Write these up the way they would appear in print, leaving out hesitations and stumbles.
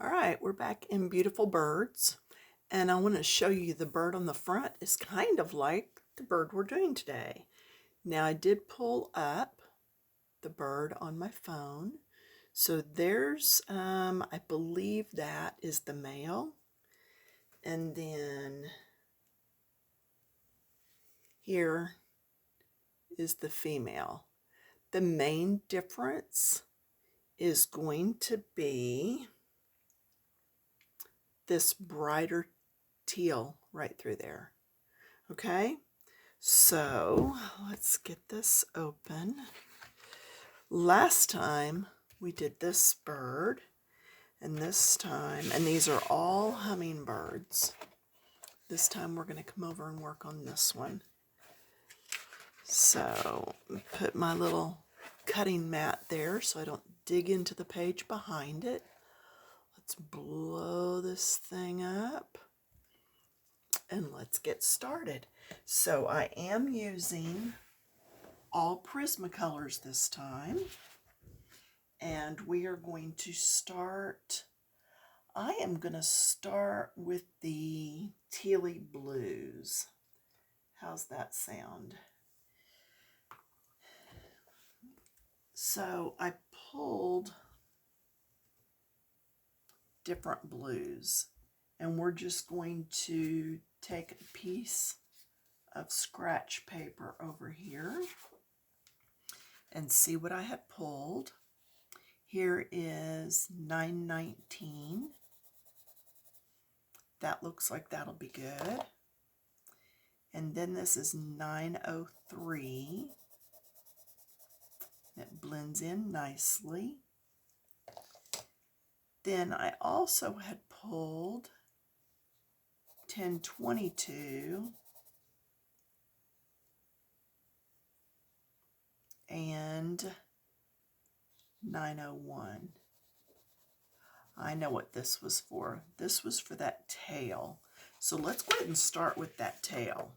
All right, we're back in Beautiful Birds, and I want to show you the bird on the front is kind of like the bird we're doing today. Now I did pull up the bird on my phone. So there's, I believe that is the male, and then here is the female. The main difference is going to be this brighter teal right through there. Okay, so let's get this open. Last time we did this bird, and this time, and these are all hummingbirds. This time we're going to come over and work on this one. So put my little cutting mat there so I don't dig into the page behind it. Let's blow this thing up and let's get started. So I am using all Prismacolors this time, and we are going to start, I am going to start with the tealy blues. How's that sound? So I pulled different blues, and we're just going to take a piece of scratch paper over here and see what I have pulled. Here is 919. That looks like that'll be good. And then this is 903. It blends in nicely. Then I also had pulled 1022 and 901. I know what this was for. This was for that tail. So let's go ahead and start with that tail.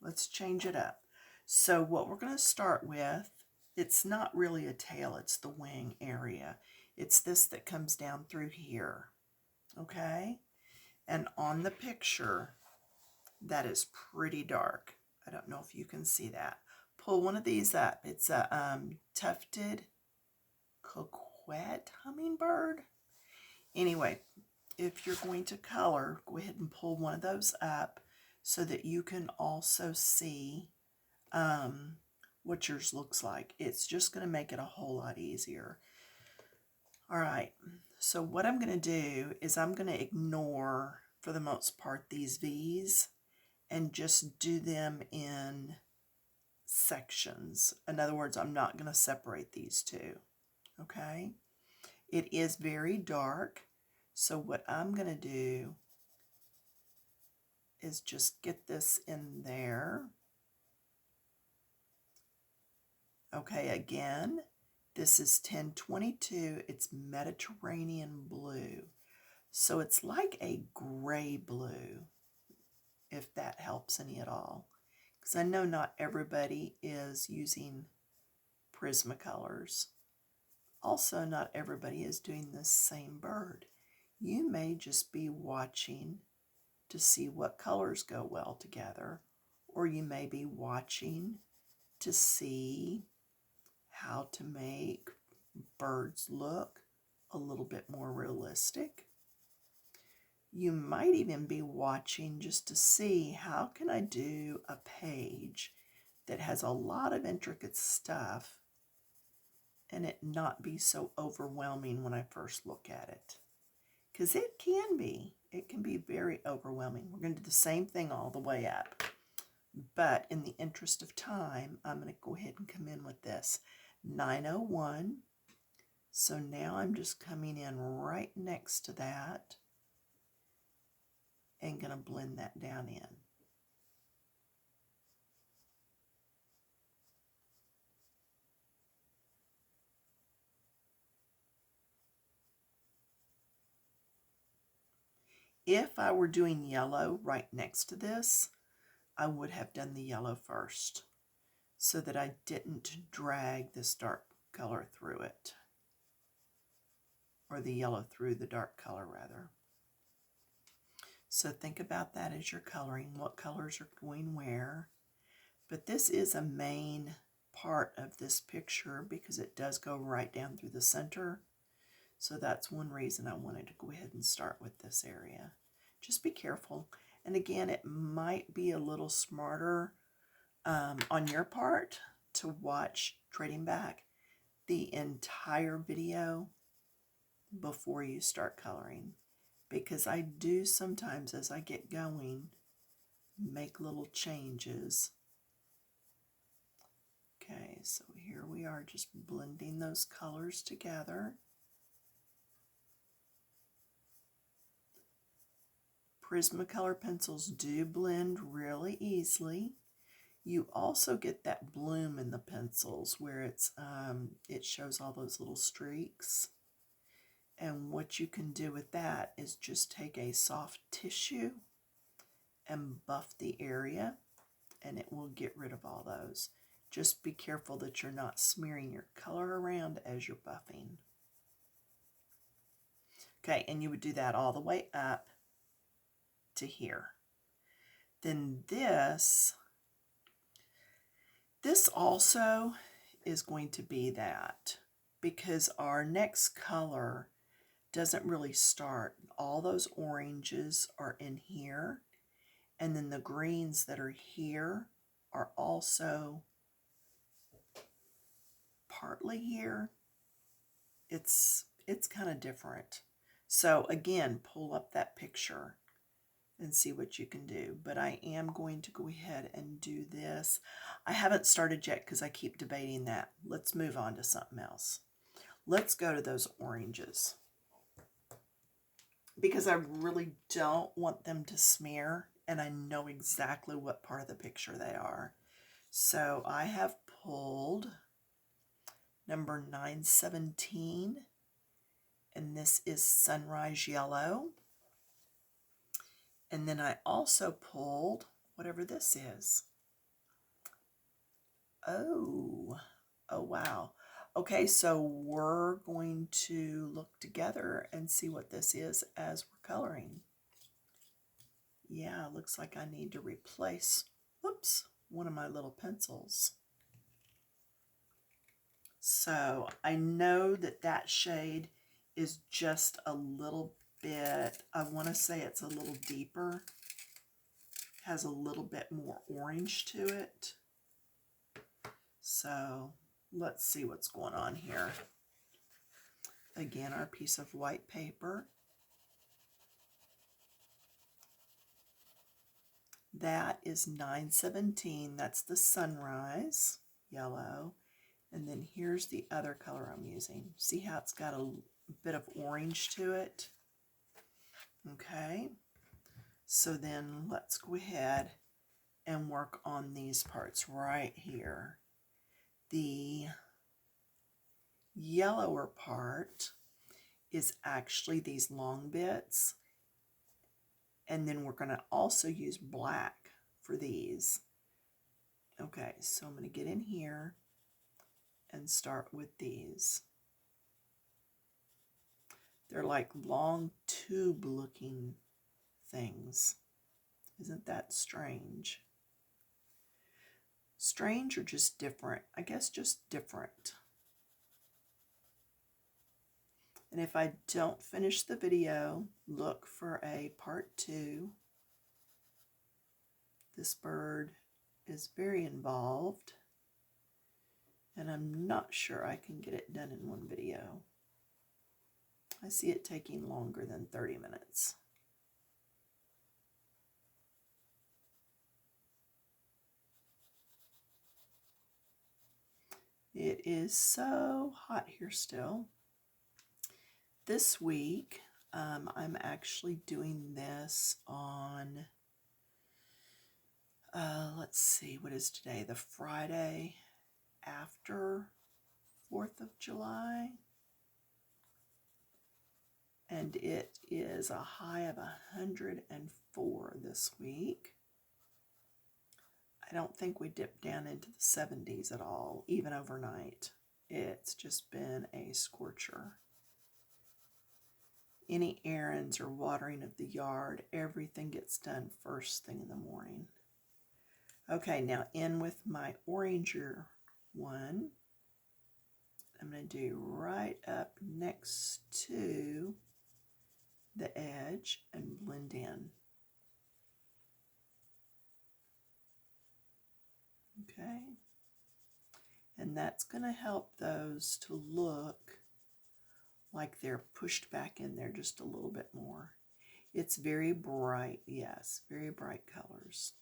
Let's change it up. So what we're going to start with, it's not really a tail, it's the wing area. It's this that comes down through here, okay? And on the picture, that is pretty dark. I don't know if you can see that. Pull one of these up. It's a Tufted Coquette Hummingbird. Anyway, if you're going to color, go ahead and pull one of those up so that you can also see what yours looks like. It's just going to make it a whole lot easier. All right, so what I'm going to do is I'm going to ignore, for the most part, these V's and just do them in sections. In other words, I'm not going to separate these two, okay? It is very dark, so what I'm going to do is just get this in there. Okay, again, this is 1022. It's Mediterranean blue. So it's like a gray blue, if that helps any at all. Because I know not everybody is using Prismacolors. Also, not everybody is doing this same bird. You may just be watching to see what colors go well together, or you may be watching to see how to make birds look a little bit more realistic. You might even be watching just to see how can I do a page that has a lot of intricate stuff and it not be so overwhelming when I first look at it. Because it can be very overwhelming. We're going to do the same thing all the way up. But in the interest of time, I'm going to go ahead and come in with this 901. So now I'm just coming in right next to that and going to blend that down in. If I were doing yellow right next to this, I would have done the yellow first so that I didn't drag this dark color through it. or the yellow through the dark color rather. So think about that as you're coloring, what colors are going where. But this is a main part of this picture because it does go right down through the center. So that's one reason I wanted to go ahead and start with this area. Just be careful. And again, it might be a little smarter on your part to watch Trading Back the entire video before you start coloring. Because I do sometimes, as I get going, make little changes. Okay, so here we are just blending those colors together. Prismacolor pencils do blend really easily. You also get that bloom in the pencils where it shows all those little streaks. And what you can do with that is just take a soft tissue and buff the area, and it will get rid of all those. Just be careful that you're not smearing your color around as you're buffing. Okay, and you would do that all the way up to here. Then this also is going to be that, because our next color doesn't really start. All those oranges are in here, and then the greens that are here are also partly here. It's kind of different. So again, pull up that picture and see what you can do. But I am going to go ahead and do this. I haven't started yet because I keep debating that. Let's move on to something else. Let's go to those oranges, because I really don't want them to smear, and I know exactly what part of the picture they are. So I have pulled number 917, and this is Sunrise Yellow. And then I also pulled whatever this is. Oh wow. Okay, so we're going to look together and see what this is as we're coloring. Yeah, looks like I need to replace, whoops, one of my little pencils. So I know that that shade is just a little bit, I want to say it's a little deeper, has a little bit more orange to it. So let's see what's going on here. Again, our piece of white paper. That is 917. That's the Sunrise Yellow. And then here's the other color I'm using. See how it's got a bit of orange to it? Okay. So then let's go ahead and work on these parts right here. The yellower part is actually these long bits, and then we're going to also use black for these. Okay, so I'm going to get in here and start with these. They're like long tube looking things. Isn't that strange? Strange or just different? I guess just different. And if I don't finish the video, look for a part 2. This bird is very involved, and I'm not sure I can get it done in one video. I see it taking longer than 30 minutes. It is so hot here still. This week, I'm actually doing this on, let's see, what is today? The Friday after 4th of July. And it is a high of 104 this week. I don't think we dipped down into the 70s at all, even overnight. It's just been a scorcher. any errands or watering of the yard, everything gets done first thing in the morning. Okay, now in with my oranger one. I'm going to do right up next to the edge and blend in. Okay, and that's going to help those to look like they're pushed back in there just a little bit more. It's very bright, yes, very bright colors.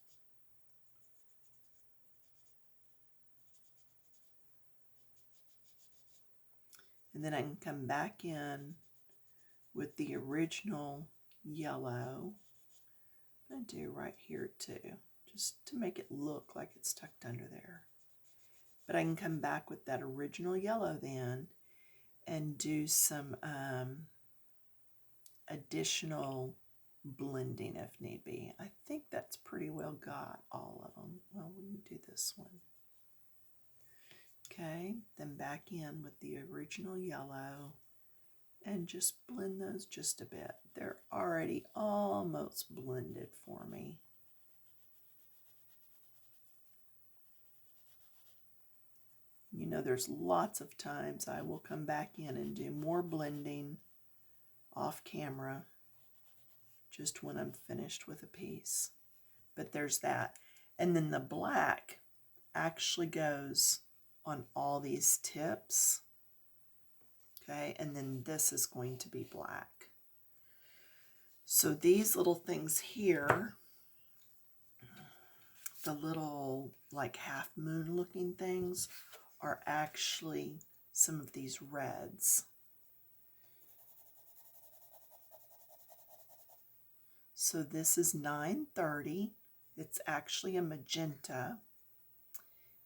And then I can come back in with the original yellow. I'm going to do right here too, just to make it look like it's tucked under there. But I can come back with that original yellow then and do some additional blending if need be. I think that's pretty well got all of them. Well, we can do this one. Okay, then back in with the original yellow and just blend those just a bit. They're already almost blended for me. You know, there's lots of times I will come back in and do more blending off camera just when I'm finished with a piece. But there's that. And then the black actually goes on all these tips. Okay, and then this is going to be black. So these little things here, the little like half moon looking things, are actually some of these reds. So this is 930. It's actually a magenta.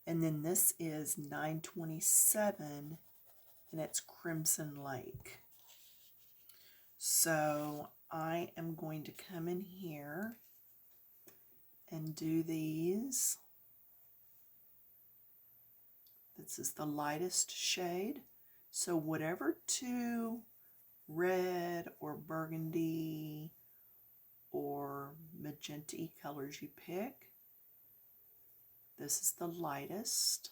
And then this is 927, and it's Crimson Lake. So I am going to come in here and do these. This is the lightest shade. So whatever two red or burgundy or magenta-y colors you pick, this is the lightest.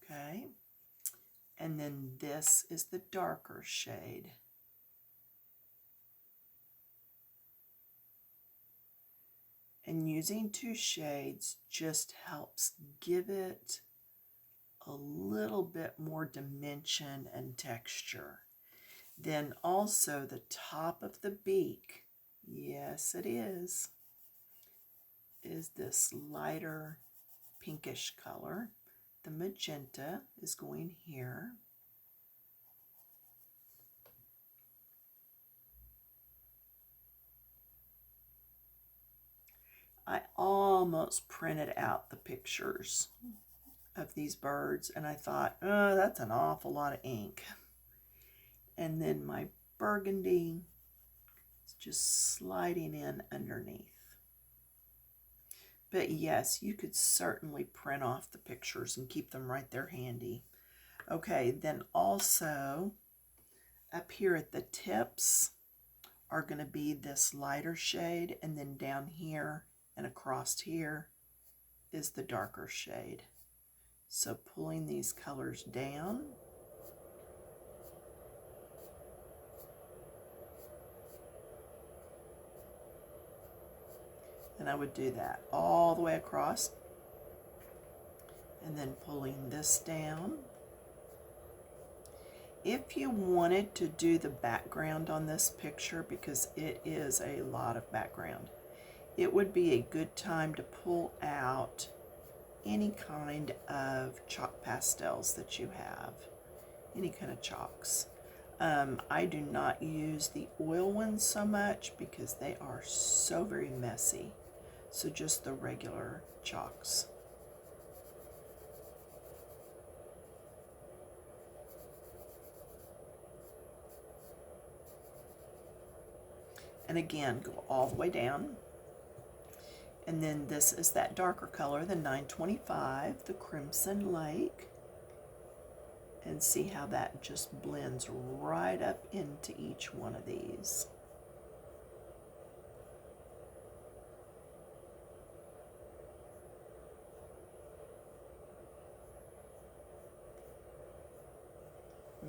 Okay. And then this is the darker shade. And using two shades just helps give it a little bit more dimension and texture. Then also the top of the beak, yes it is this lighter pinkish color. The magenta is going here. I almost printed out the pictures of these birds and I thought, oh, that's an awful lot of ink. And then my burgundy is just sliding in underneath. But yes, you could certainly print off the pictures and keep them right there handy. Okay, then also up here at the tips are going to be this lighter shade, and then down here and across here is the darker shade. So pulling these colors down. And I would do that all the way across. And then pulling this down. If you wanted to do the background on this picture, because it is a lot of background, it would be a good time to pull out any kind of chalk pastels that you have, any kind of chalks. I do not use the oil ones so much because they are so very messy. So just the regular chalks. And again, go all the way down. And then this is that darker color, the 925, the Crimson Lake. And see how that just blends right up into each one of these.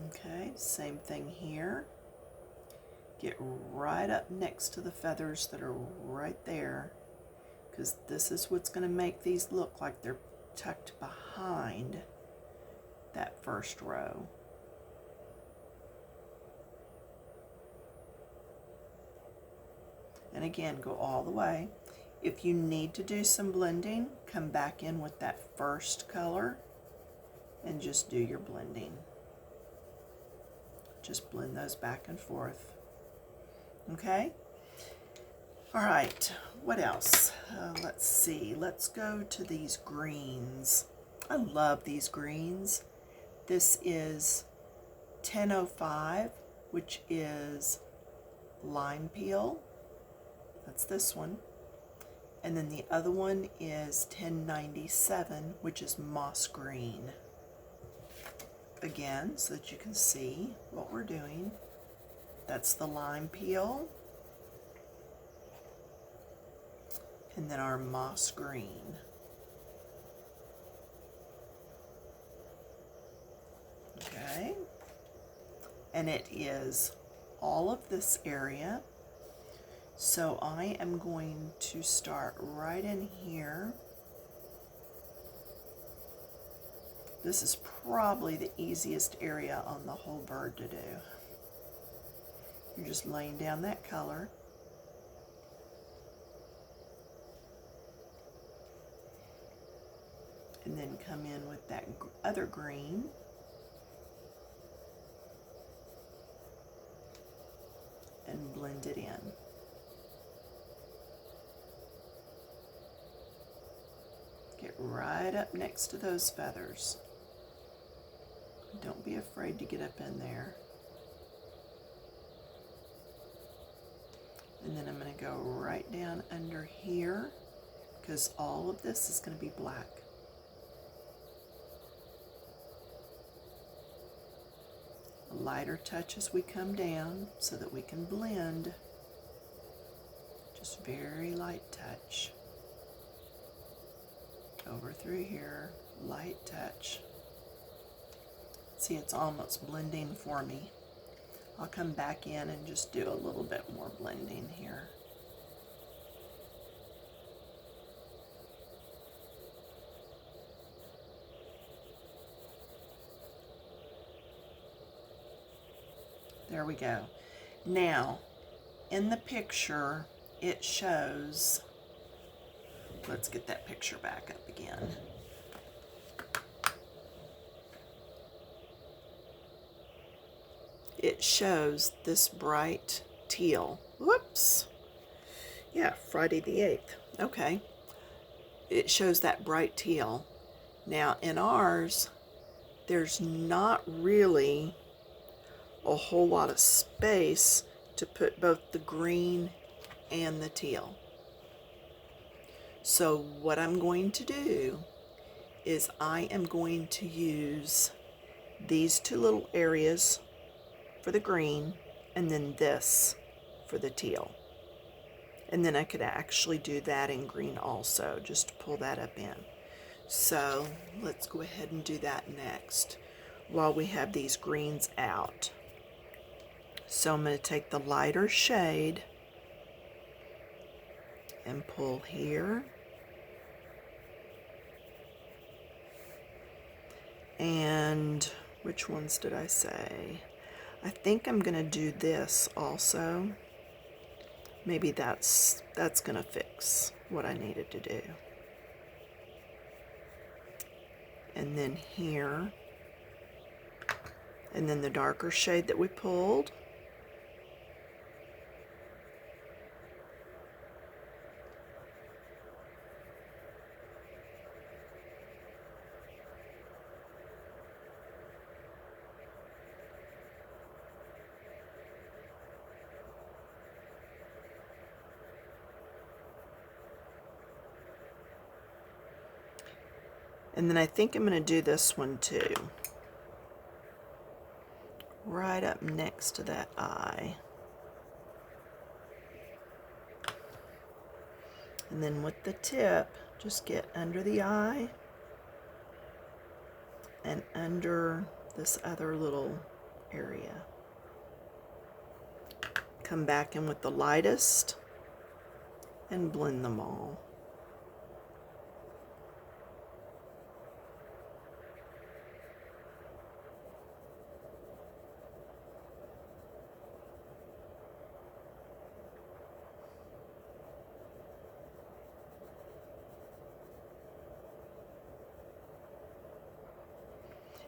Okay, same thing here. Get right up next to the feathers that are right there, because this is what's going to make these look like they're tucked behind that first row. And again, go all the way. If you need to do some blending, come back in with that first color and just do your blending. Just blend those back and forth. Okay? All right, what else? Let's see. Let's go to these greens. I love these greens. This is 1005, which is lime peel. That's this one. And then the other one is 1097, which is moss green. Again, so that you can see what we're doing. That's the lime peel. And then our moss green. Okay. And it is all of this area. So I am going to start right in here. This is probably the easiest area on the whole bird to do. You're just laying down that color. And then come in with that other green. And blend it in. Get right up next to those feathers. Don't be afraid to get up in there. And then I'm going to go right down under here, because all of this is going to be black. A lighter touch as we come down so that we can blend. Just very light touch. Over through here, light touch. See, it's almost blending for me. I'll come back in and just do a little bit more blending here. There we go. Now, in the picture, it shows, let's get that picture back up again. It shows this bright teal. Whoops. Yeah, Friday the 8th. Okay. It shows that bright teal. Now, in ours, there's not really a whole lot of space to put both the green and the teal. So what I'm going to do is I am going to use these two little areas for the green, and then this for the teal. And then I could actually do that in green also, just to pull that up in. So let's go ahead and do that next while we have these greens out. So I'm going to take the lighter shade and pull here. And which ones did I say? I think I'm going to do this also. Maybe that's going to fix what I needed to do. And then here. And then the darker shade that we pulled. And then I think I'm going to do this one too. right up next to that eye. And then with the tip, just get under the eye and under this other little area. Come back in with the lightest and blend them all.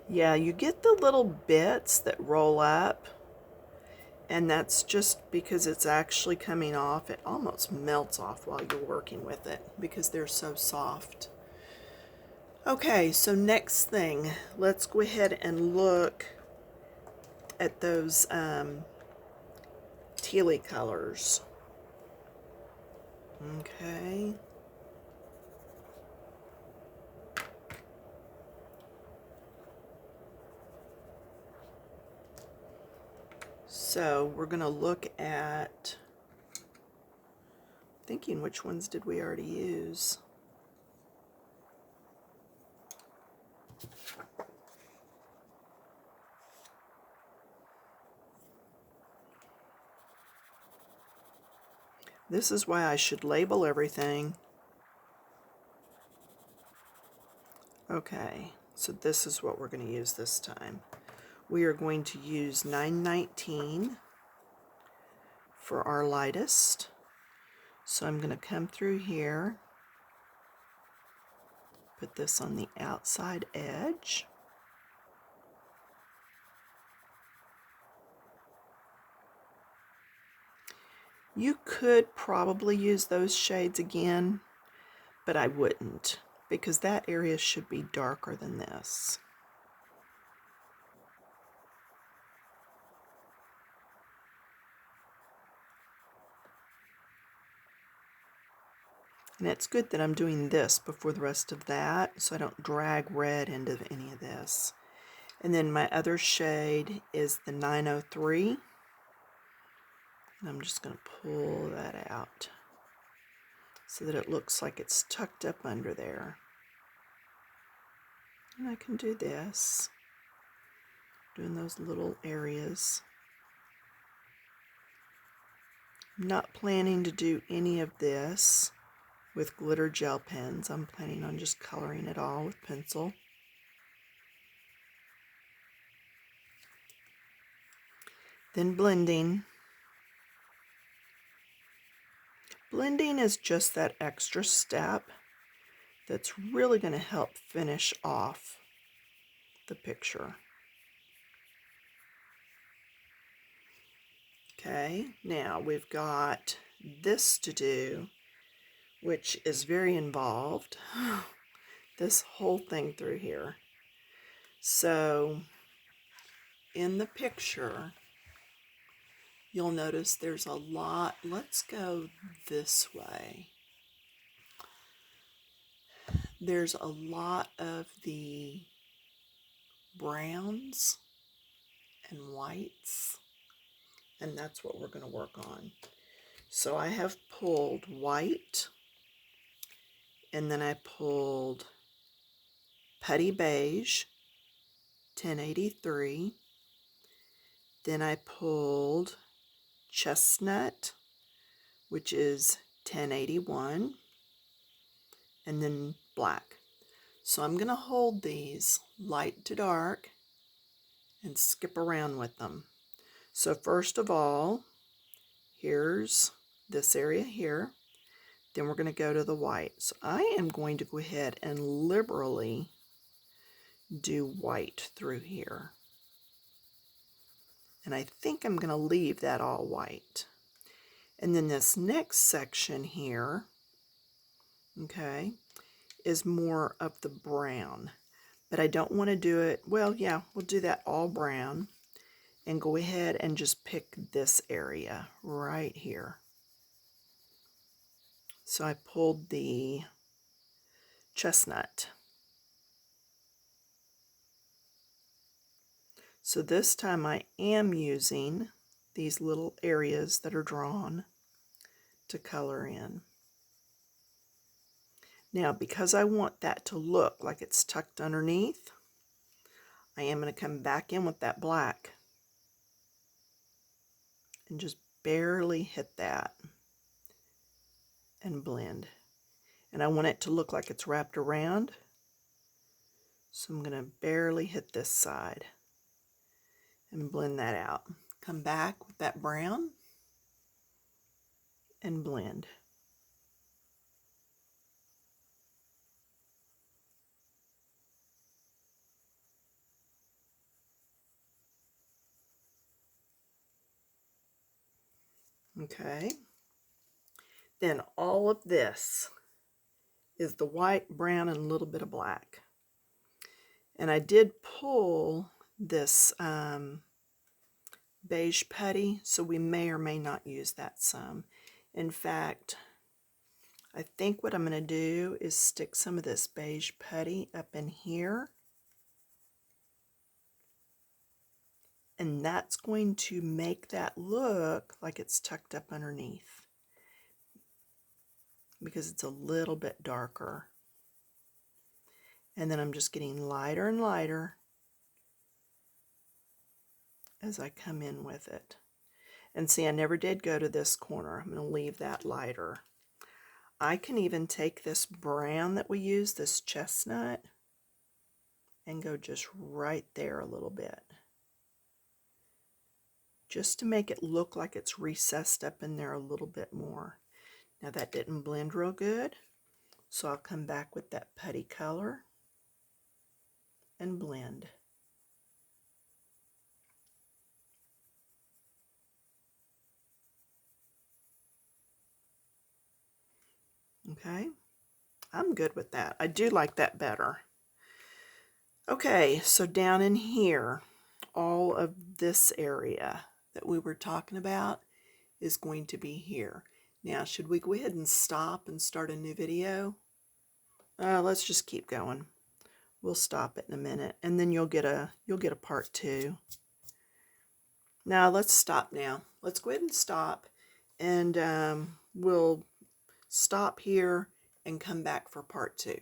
Yeah, you get the little bits that roll up, and that's just because it's actually coming off. It almost melts off while you're working with it because they're so soft. Okay, so next thing, let's go ahead and look at those tealy colors. Okay. So we're going to look at, thinking which ones did we already use? This is why I should label everything. Okay, so this is what we're going to use this time. We are going to use 919 for our lightest. So I'm going to come through here, put this on the outside edge. You could probably use those shades again, but I wouldn't, because that area should be darker than this. And it's good that I'm doing this before the rest of that, so I don't drag red into any of this. And then my other shade is the 903. And I'm just going to pull that out so that it looks like it's tucked up under there. And I can do this, doing those little areas. I'm not planning to do any of this with glitter gel pens. I'm planning on just coloring it all with pencil. Then blending. Blending is just that extra step that's really going to help finish off the picture. Okay, now we've got this to do, which is very involved. This whole thing through here. So in the picture, you'll notice there's a lot. Let's go this way. There's a lot of the browns and whites, and that's what we're going to work on. So I have pulled white, and then I pulled putty beige, 1083. Then I pulled chestnut, which is 1081, and then black. So I'm going to hold these light to dark and skip around with them. So first of all, here's this area here. Then we're going to go to the white. So I am going to go ahead and liberally do white through here. And I think I'm going to leave that all white. And then this next section here, okay, is more of the brown. But I don't want to do it, well, yeah, we'll do that all brown. And go ahead and just pick this area right here. So I pulled the chestnut. So this time I am using these little areas that are drawn to color in. Now, because I want that to look like it's tucked underneath, I am going to come back in with that black and just barely hit that and blend. And I want it to look like it's wrapped around, so I'm going to barely hit this side and blend that out. Come back with that brown and blend. Okay. Then all of this is the white, brown, and a little bit of black. And I did pull this beige putty, so we may or may not use that some. In fact, I think what I'm going to do is stick some of this beige putty up in here. And that's going to make that look like it's tucked up underneath, because it's a little bit darker. And then I'm just getting lighter and lighter as I come in with it. And see, I never did go to this corner. I'm going to leave that lighter. I can even take this brown that we use, this chestnut, and go just right there a little bit, just to make it look like it's recessed up in there a little bit more. Now that didn't blend real good, so I'll come back with that putty color and blend. Okay, I'm good with that. I do like that better. Okay, so down in here, all of this area that we were talking about is going to be here. Now, should we go ahead and stop and start a new video? Let's just keep going. We'll stop it in a minute, and then you'll get a part 2. Now let's stop now. Let's go ahead and stop, and we'll stop here and come back for part 2.